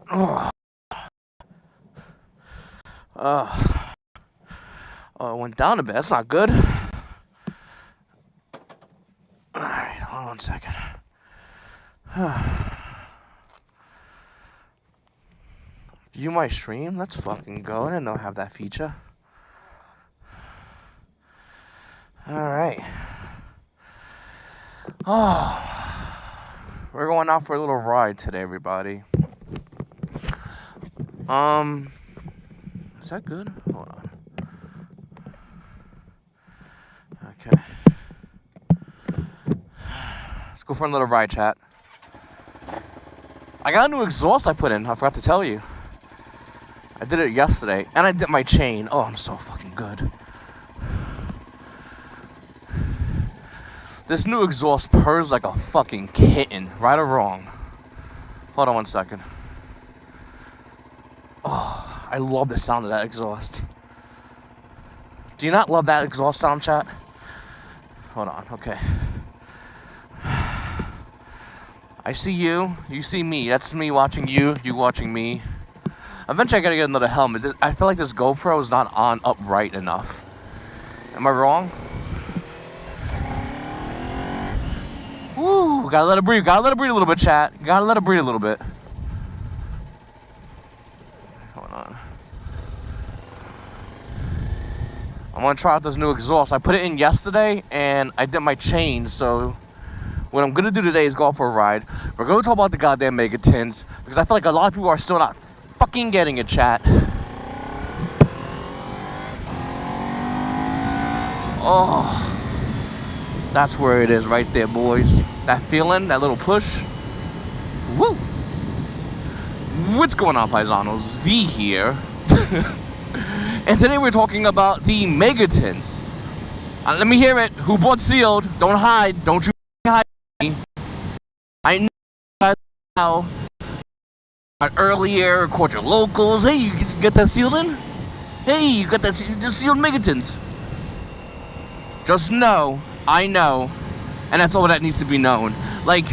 Oh, it went down a bit. That's not good. Alright, hold on 1 second. View my stream? Let's fucking go. I didn't know I have that feature. Alright. Oh. We're going out for a little ride today, everybody. Is that good? Hold on. Okay. Let's go for a little ride, chat. I got a new exhaust I put in. I forgot to tell you. I did it yesterday. And I did my chain. Oh, I'm so fucking good. This new exhaust purrs like a fucking kitten. Right or wrong? Hold on 1 second. Oh, I love the sound of that exhaust. Do you not love that exhaust sound, chat? Hold on, okay. I see you, you see me. That's me watching you, you watching me. Eventually I gotta get another helmet. I feel like this GoPro is not on upright enough. Am I wrong? Woo, gotta let it breathe. Gotta let it breathe a little bit, chat. Gotta let it breathe a little bit. Hold on. I'm gonna try out this new exhaust. I put it in yesterday and I did my chain, so what I'm gonna do today is go out for a ride. We're gonna talk about the goddamn Megatins because I feel like a lot of people are still not fucking getting it, chat. Oh, that's where it is right there, boys. That feeling, that little push. Woo! What's going on, paisanos? V here. And today we're talking about the Megatins. Let me hear it. Who bought sealed? Don't hide. Don't you hide me. I know you guys now. Earlier, caught your locals. Hey, you get that sealed in? Hey, you got that sealed Megatins. Just know, I know. And that's all that needs to be known. Like,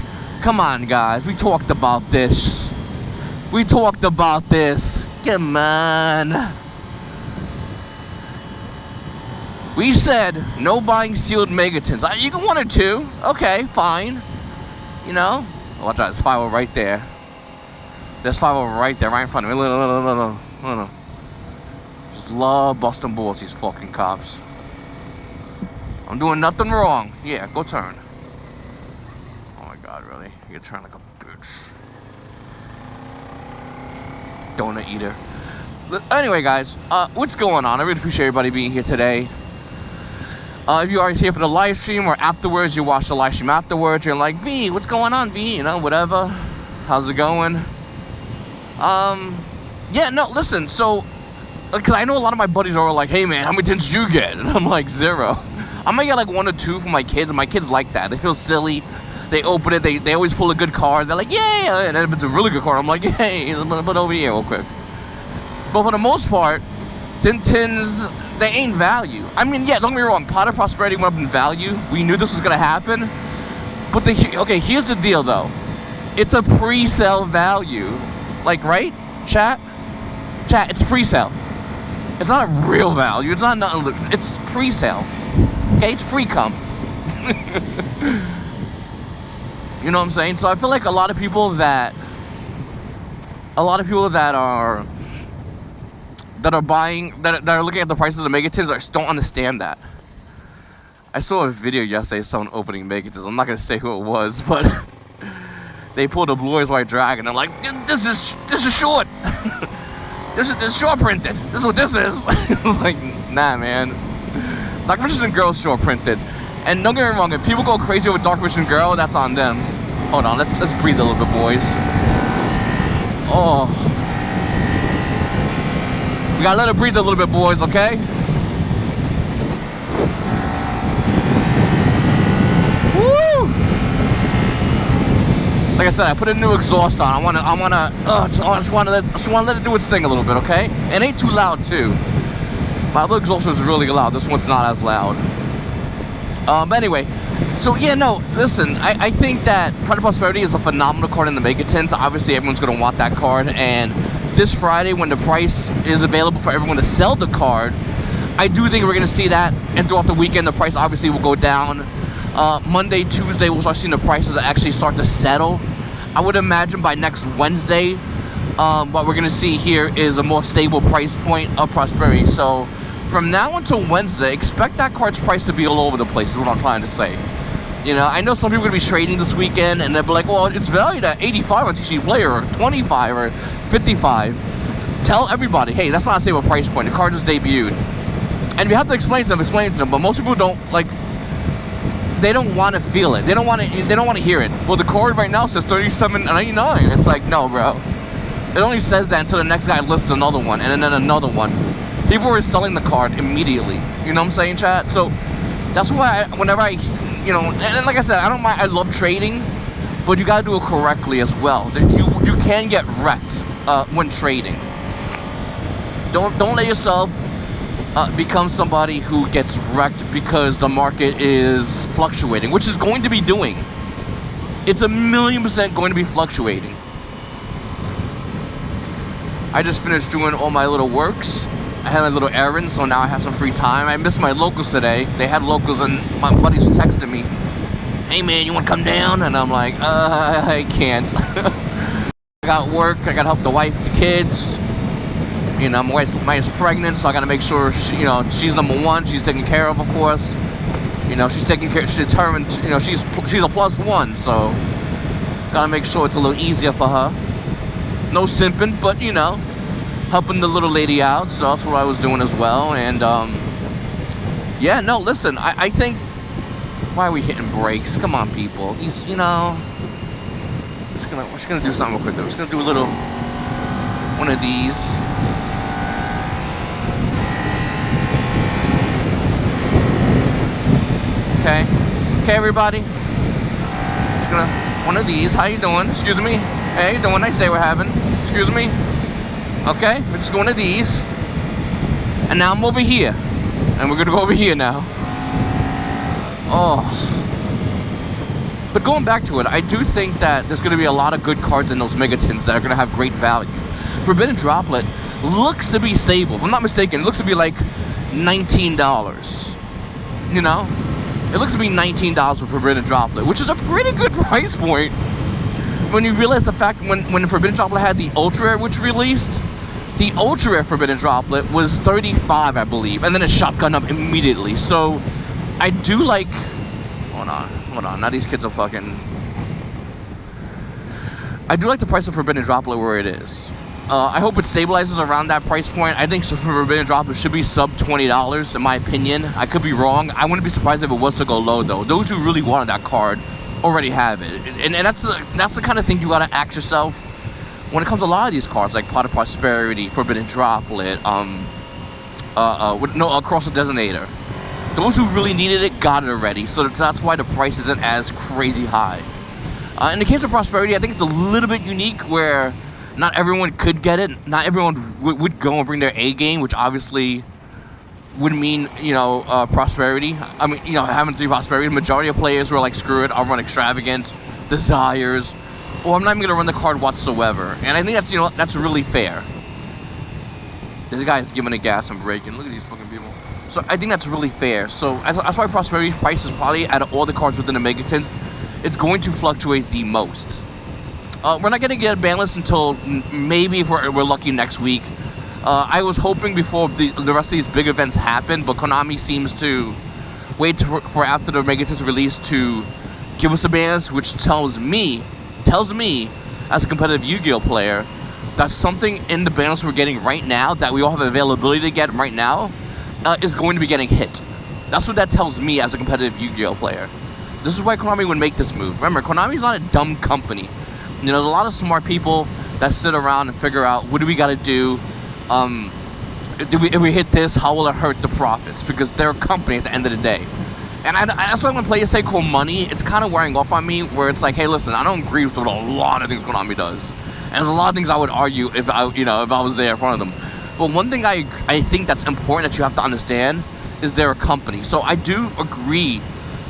come on, guys. We talked about this. We talked about this. Come on. We said no buying sealed Megatins. You can 1 or 2. Okay, fine. You know? Watch out, there's 5 right there. There's 5 right there, right in front of me. No. Just love busting balls, these fucking cops. I'm doing nothing wrong. Yeah, go turn. Oh my god, really? You're turning like a bitch. Donut eater. Anyway, guys, what's going on? I really appreciate everybody being here today. If you are here for the live stream or afterwards, you watch the live stream afterwards, you're like, V, what's going on, V? You know, whatever. How's it going? Yeah, no, listen, so, because I know a lot of my buddies are like, hey, man, how many tins did you get? And I'm like, 0. I'm gonna get like 1 or 2 for my kids, and my kids like that. They feel silly. They open it, they always pull a good card. They're like, yay! And if it's a really good card, I'm like, yay, but over here real quick. But for the most part, tins, they ain't value. I mean, yeah, don't get me wrong, Pot of Prosperity went up in value. We knew this was gonna happen. But okay, here's the deal though. It's a pre-sale value. Like, right? Chat, it's pre-sale. It's not a real value. It's not nothing. It's pre-sale. Okay, it's pre-cum. You know what I'm saying? So I feel like a lot of people that are buying, that are looking at the prices of Megatins don't understand that. I saw a video yesterday of someone opening Megatins. I'm not gonna say who it was, but they pulled a Blue Eyes White Dragon. They're like, this is short. this is short printed. This is what this is. I was like, nah, man. Dark Vision Girl is short printed. And don't get me wrong, if people go crazy with Dark Vision Girl, that's on them. Hold on, let's breathe a little bit, boys. Oh. We gotta let it breathe a little bit, boys, okay? Woo! Like I said, I put a new exhaust on. I just wanna let it do its thing a little bit, okay? It ain't too loud too. My other exhaust is really loud. This one's not as loud. But anyway, So yeah, no, listen, I think that Pride of Prosperity is a phenomenal card in the Megatins. Obviously, everyone's going to want that card, and this Friday, when the price is available for everyone to sell the card, I do think we're going to see that, and throughout the weekend, the price obviously will go down. Monday, Tuesday, we'll start seeing the prices actually start to settle. I would imagine by next Wednesday, what we're going to see here is a more stable price point of Prosperity. So from now until Wednesday, expect that card's price to be all over the place, is what I'm trying to say. You know, I know some people are going to be trading this weekend, and they'll be like, well, it's valued at 85 on TCG Player, or 25, or 55. Tell everybody, hey, that's not a stable price point. The card just debuted. And if you have to explain to them, but most people don't, like, they don't want to feel it. They don't want to hear it. Well, the card right now says $37.99. It's like, no, bro. It only says that until the next guy lists another one, and then another one. People were selling the card immediately. You know what I'm saying, chat? So that's why whenever I, you know, and like I said, I don't mind. I love trading, but you gotta do it correctly as well. You can get wrecked when trading. Don't let yourself become somebody who gets wrecked because the market is fluctuating, which is going to be doing. It's 1,000,000% going to be fluctuating. I just finished doing all my little works. I had my little errands, so now I have some free time. I missed my locals today. They had locals, and my buddies texted me, hey man, you want to come down? And I'm like, I can't. I got work, I got to help the wife, the kids. You know, my wife's pregnant, so I got to make sure she, you know, she's number one. She's taken care of course. You know, she's taking care. She's determined. You know, she's a +1, so gotta make sure it's a little easier for her. No simping, but you know, helping the little lady out. So that's what I was doing as well. And yeah, no, listen, I think, why are we hitting brakes? Come on, people. These, you know, we're just gonna do something real quick. We're just gonna do a little one of these. Okay, everybody. Just gonna one of these. How you doing? Excuse me. Hey, how you doing? Nice day we're having. Excuse me. Okay, we're just going to these, and now I'm over here, and we're gonna go over here now. Oh, but going back to it, I do think that there's gonna be a lot of good cards in those Megatins that are gonna have great value. Forbidden Droplet looks to be stable. If I'm not mistaken, it looks to be like $19. You know? It looks to be $19 for Forbidden Droplet, which is a pretty good price point when you realize the fact when Forbidden Droplet had the Ultra Rare, which released, the Ultra Rare Forbidden Droplet was $35, I believe, and then it shotgunned up immediately. So I do like, hold on, now these kids are fucking, I do like the price of Forbidden Droplet where it is. I hope it stabilizes around that price point. I think Forbidden Droplet should be sub $20, in my opinion. I could be wrong. I wouldn't be surprised if it was to go low, though. Those who really wanted that card already have it. And that's the kind of thing you gotta ask yourself when it comes to a lot of these cards, like Pot of Prosperity, Forbidden Droplet, Cross the Designator. Those who really needed it got it already, so that's why the price isn't as crazy high. In the case of Prosperity, I think it's a little bit unique where not everyone could get it. Not everyone would go and bring their A game, which obviously would mean, you know, Prosperity. I mean, you know, having 3 Prosperity. The majority of players were like, screw it, I'll run Extravagance, Desires, or I'm not even going to run the card whatsoever. And I think that's, you know, that's really fair. This guy's giving it gas and braking. Look at these fucking people. So I think that's really fair. So that's why Prosperity's price is probably, out of all the cards within the Megatins, it's going to fluctuate the most. We're not going to get a ban list until maybe, if we're lucky, next week. I was hoping before the rest of these big events happen, but Konami seems to wait for after the Megatins release to give us a ban list, which tells me, as a competitive Yu-Gi-Oh player, that something in the ban list we're getting right now, that we all have availability to get right now, is going to be getting hit. That's what that tells me as a competitive Yu-Gi-Oh player. This is why Konami would make this move. Remember, Konami's not a dumb company. You know, there's a lot of smart people that sit around and figure out, what do we got to do? If we hit this, how will it hurt the profits? Because they're a company at the end of the day. And that's why when players say called money, it's kind of wearing off on me, where it's like, hey, listen, I don't agree with what a lot of things Konami does. And there's a lot of things I would argue if I was there in front of them. But one thing I think that's important that you have to understand is they're a company. So I do agree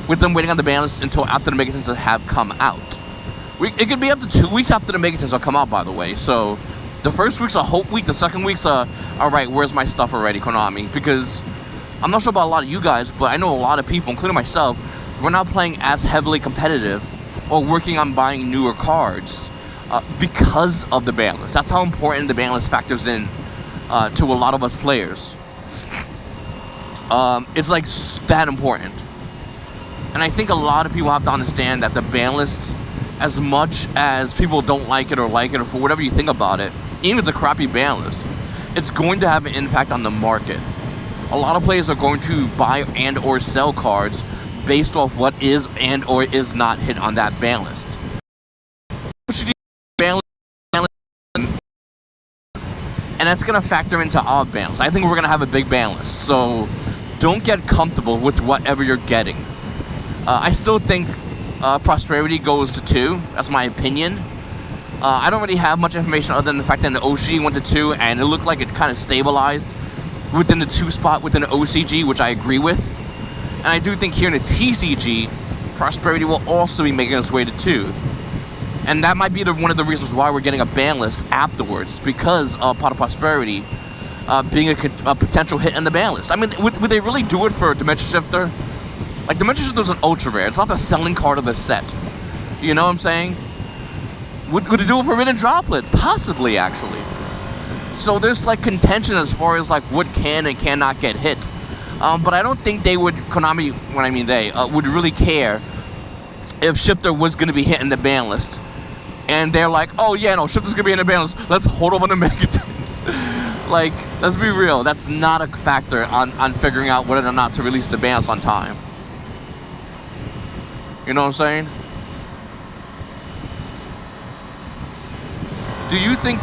with them waiting on the ban list until after the Megatins have come out. It could be up to 2 weeks after the Megatins will come out, by the way. So the first week's a hope week. The second week's a, all right, where's my stuff already, Konami? Because I'm not sure about a lot of you guys, but I know a lot of people, including myself, we're not playing as heavily competitive or working on buying newer cards because of the ban list. That's how important the ban list factors in to a lot of us players. It's like that important. And I think a lot of people have to understand that the ban list, as much as people don't like it or for whatever you think about it, even if it's a crappy ban list, it's going to have an impact on the market. A lot of players are going to buy and or sell cards based off what is and or is not hit on that ban list. And that's going to factor into our ban list. I think we're going to have a big ban list. So don't get comfortable with whatever you're getting. I still think Prosperity goes to 2. That's my opinion. I don't really have much information other than the fact that the OCG went to 2, and it looked like it kind of stabilized within the 2 spot within the OCG, which I agree with. And I do think here in the TCG, Prosperity will also be making its way to 2. And that might be one of the reasons why we're getting a ban list afterwards, because of Pot of Prosperity being a potential hit in the ban list. I mean, would they really do it for Dimension Shifter? Like, Dimension Shifter is an ultra rare. It's not the selling card of the set. You know what I'm saying? Would they do it for Forbidden Droplet? Possibly, actually. So there's, like, contention as far as, like, what can and cannot get hit. But I don't think they would, Konami, when I mean they, would really care if Shifter was going to be hit in the ban list. And they're like, oh, yeah, no, Shifter's going to be in the ban list. Let's hold off on the Megatins. Like, let's be real. That's not a factor on figuring out whether or not to release the ban list on time. You know what I'm saying? Do you think...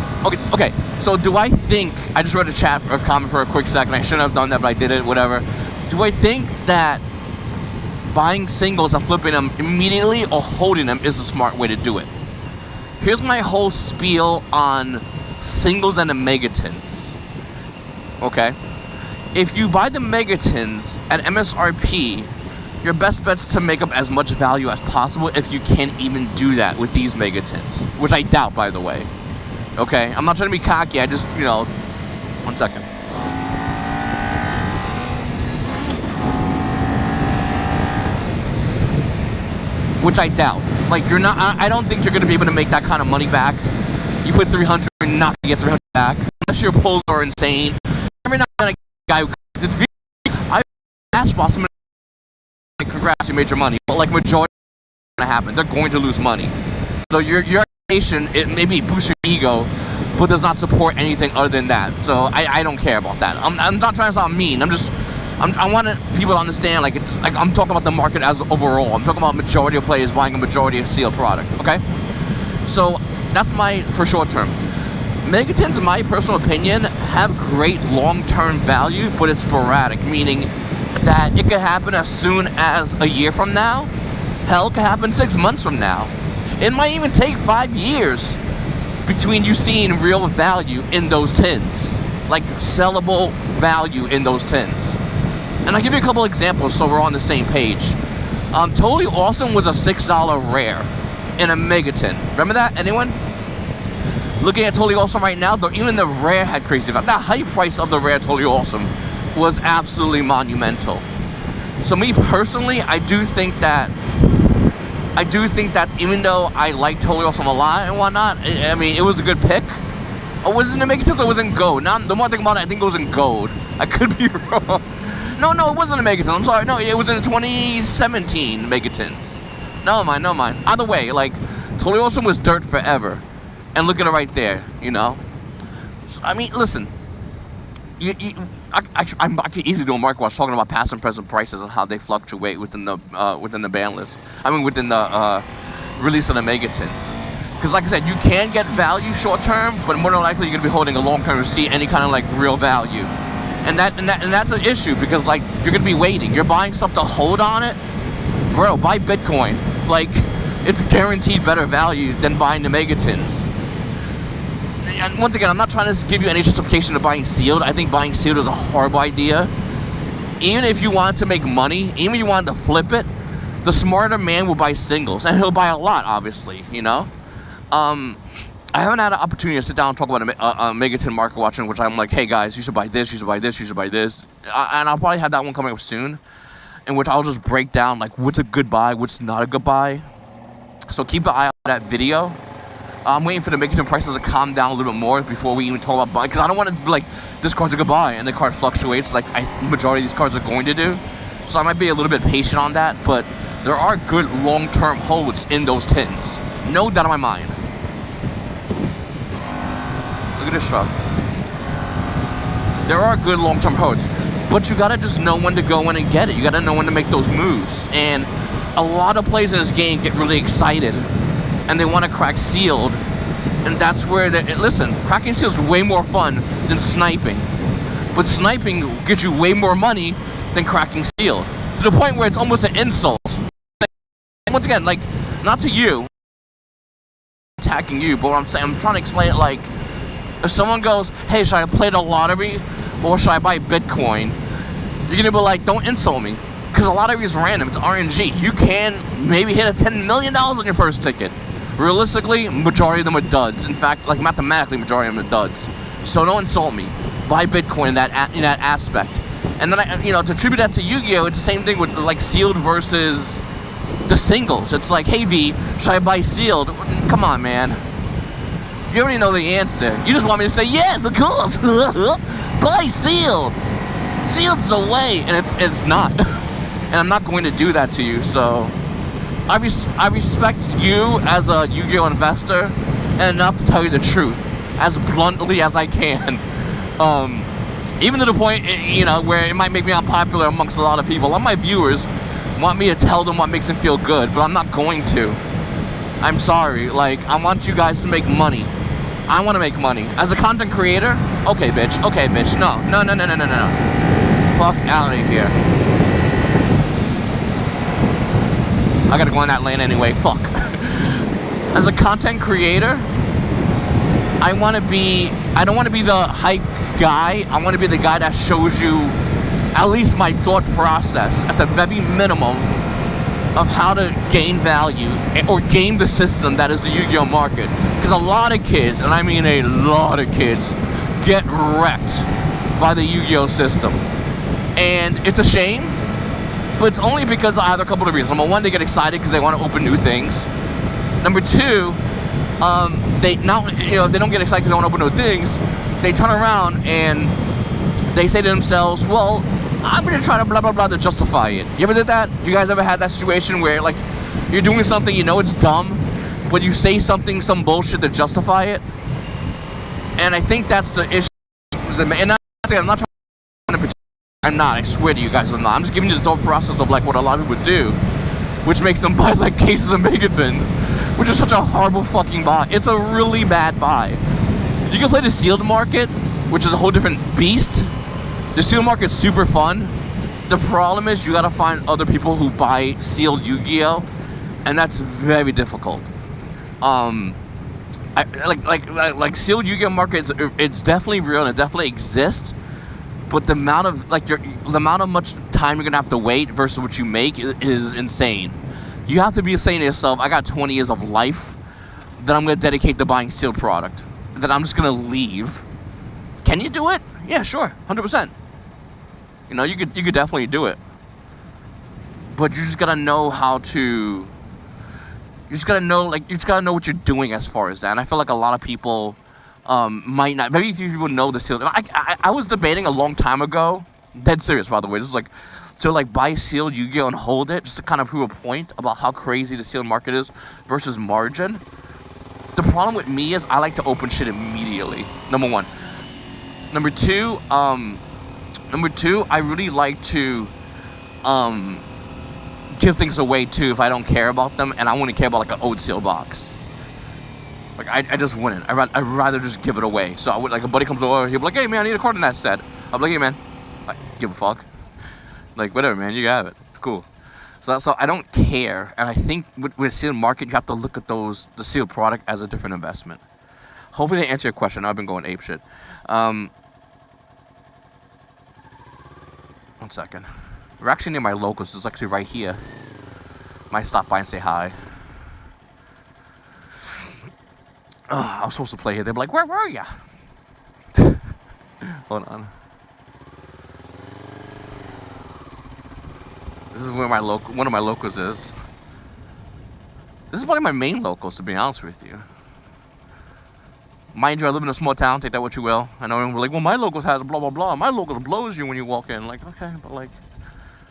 Okay, so do I think... I just read a chat for a comment for a quick second. I shouldn't have done that, but I did it, whatever. Do I think that buying singles and flipping them immediately or holding them is the smart way to do it? Here's my whole spiel on singles and the Megatins. Okay? If you buy the Megatins at MSRP, your best bet's to make up as much value as possible if you can even do that with these Megatins. Which I doubt, by the way. Okay? I'm not trying to be cocky, I just, you know... One second. Which I doubt. Like, you're not... I don't think you're going to be able to make that kind of money back. You put 300, you're not going to get 300 back. Unless your pulls are insane. You're not going to get a guy who... I asked Boston... Congrats, you made your money. But, like, majority is going to happen. They're going to lose money. So your expectation, it maybe boosts your ego, but does not support anything other than that. So I don't care about that. I'm not trying to sound mean. I want people to understand, like I'm talking about the market as overall. I'm talking about majority of players buying a majority of sealed product, okay? So that's for short term. Megatins, in my personal opinion, have great long-term value, but it's sporadic, meaning that it could happen as soon as a year from now. Hell, it could happen 6 months from now. It might even take 5 years between you seeing real value in those tins. Like, sellable value in those tins. And I'll give you a couple examples so we're on the same page. Totally Awesome was a $6 rare in a Megatin. Remember that? Anyone? Looking at Totally Awesome right now, though, even the rare had crazy value. The high price of the rare Totally Awesome was absolutely monumental. So me personally, I do think that even though I like Totally Awesome a lot and whatnot, I mean, it was a good pick. Or was it in Megatins or was it in Gold? Now, the more I think about it, I think it was in Gold. I could be wrong. No, it wasn't in Megatins. I'm sorry. No, it was in the 2017 Megatins. No mind. Either way, like, Totally Awesome was dirt forever. And look at it right there, you know? So, I mean, listen. I could easily do a market watch talking about past and present prices and how they fluctuate within the ban list. I mean, within the release of the Megatins. Because, like I said, you can get value short term, but more than likely you're gonna be holding a long term to see any kind of like real value. And that's an issue because like you're gonna be waiting. You're buying stuff to hold on it, bro. Buy Bitcoin. Like, it's guaranteed better value than buying the Megatins. And once again, I'm not trying to give you any justification of buying sealed. I think buying sealed is a horrible idea. Even if you want to make money, even if you want to flip it, The smarter man will buy singles, and he'll buy a lot, obviously, you know? I haven't had an opportunity to sit down and talk about a Megatin market watch, in which I'm like, hey guys, you should buy this, you should buy this, you should buy this. And I'll probably have that one coming up soon, in which I'll just break down like what's a good buy, what's not a good buy. So keep an eye on that video. I'm waiting for the Megatin prices to calm down a little bit more before we even talk about buy, because I don't want to be like, this card's a good buy, and the card fluctuates like majority of these cards are going to do. So I might be a little bit patient on that, but there are good long-term holds in those tins. No doubt in my mind. Look at this truck. There are good long-term holds, but you gotta just know when to go in and get it. You gotta know when to make those moves. And a lot of players in this game get really excited, and they want to crack sealed. And that's where listen, cracking sealed is way more fun than sniping. But sniping gets you way more money than cracking sealed, to the point where it's almost an insult. Once again, like, not to you, attacking you, but what I'm saying, I'm trying to explain it like, if someone goes, hey, should I play the lottery or should I buy Bitcoin? You're gonna be like, don't insult me, because a lottery is random, it's RNG. You can maybe hit a $10 million on your first ticket. Realistically, majority of them are duds. In fact, like mathematically, majority of them are duds. So don't insult me. Buy Bitcoin in that aspect. And then to attribute that to Yu-Gi-Oh, it's the same thing with like sealed versus the singles. It's like, hey V, should I buy sealed? Come on, man. You already know the answer. You just want me to say yes, of course. Buy sealed. Sealed's the way, and it's not. And I'm not going to do that to you. So I respect you as a Yu-Gi-Oh investor, and enough to tell you the truth as bluntly as I can. Even to the point, where it might make me unpopular amongst a lot of people. A lot of my viewers want me to tell them what makes them feel good, but I'm not going to. I'm sorry. Like, I want you guys to make money. I want to make money. As a content creator, okay, bitch. No. Fuck out of here. I gotta go in that lane anyway. Fuck. As a content creator, I don't want to be the hype guy. I want to be the guy that shows you at least my thought process at the very minimum of how to gain value or game the system that is the Yu-Gi-Oh market. Because a lot of kids, and I mean a lot of kids, get wrecked by the Yu-Gi-Oh system. And it's a shame, but it's only because I have a couple of reasons. Number one, they get excited because they want to open new things. Number two, they don't get excited because they want to open new things. They turn around and they say to themselves, well, I'm going to try to blah, blah, blah to justify it. You ever did that? You guys ever had that situation where, like, you're doing something, you know it's dumb, but you say some bullshit to justify it? And I think that's the issue. And I'm not trying to... I'm not, I swear to you guys, I'm not. I'm just giving you the thought process of, like, what a lot of people do, which makes them buy, like, cases of Megatins, which is such a horrible fucking buy. It's a really bad buy. You can play the sealed market, which is a whole different beast. The sealed market's super fun. The problem is you gotta find other people who buy sealed Yu-Gi-Oh, and that's very difficult. Like sealed Yu-Gi-Oh market, it's definitely real and it definitely exists. But the amount of much time you're gonna have to wait versus what you make is insane. You have to be saying to yourself, I got 20 years of life that I'm gonna dedicate to buying sealed product, that I'm just gonna leave. Can you do it? Yeah, sure, 100%. You could definitely do it. But you just gotta know how to. You just gotta know what you're doing as far as that. And I feel like a lot of people might not. Maybe a few people know the sealed. I was debating a long time ago. Dead serious, by the way. This is like to like buy sealed Yu-Gi-Oh and hold it, just to kind of prove a point about how crazy the sealed market is versus margin. The problem with me is I like to open shit immediately. Number one. Number two, I really like to give things away too if I don't care about them, and I wouldn't care about like an old seal box. Like I just wouldn't. I'd rather just give it away. So I would, like, a buddy comes over, he'll be like, hey man, I need a card in that set. I'll be like, hey man, I give a fuck. Like, whatever man, you have it. It's cool. So I don't care, and I think with sealed market, you have to look at the sealed product as a different investment. Hopefully to answer your question, I've been going apeshit. 1 second. We're actually near my locals. It's actually right here. Might stop by and say hi. I was supposed to play here. They'd be like, where were ya? Hold on. This is where one of my locals is. This is one of my main locals, to be honest with you. Mind you, I live in a small town. Take that what you will. I know we're like, well, my locals has blah blah blah. My locals blows you when you walk in. Like, okay, but like,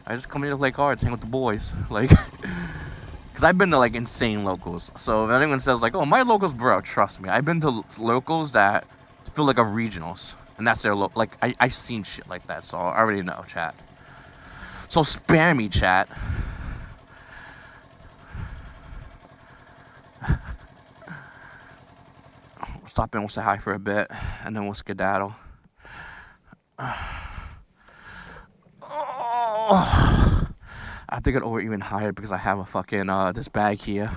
I just come here to play cards, hang with the boys. Like, because I've been to like insane locals. So if anyone says like, oh, my locals, bro, trust me, I've been to locals that feel like a regionals, and that's their like I've seen shit like that, so I already know, chat. So spare me, chat. We'll stop in, we'll say hi for a bit, and then we'll skedaddle. Oh, I have to get over even higher because I have a fucking this bag here.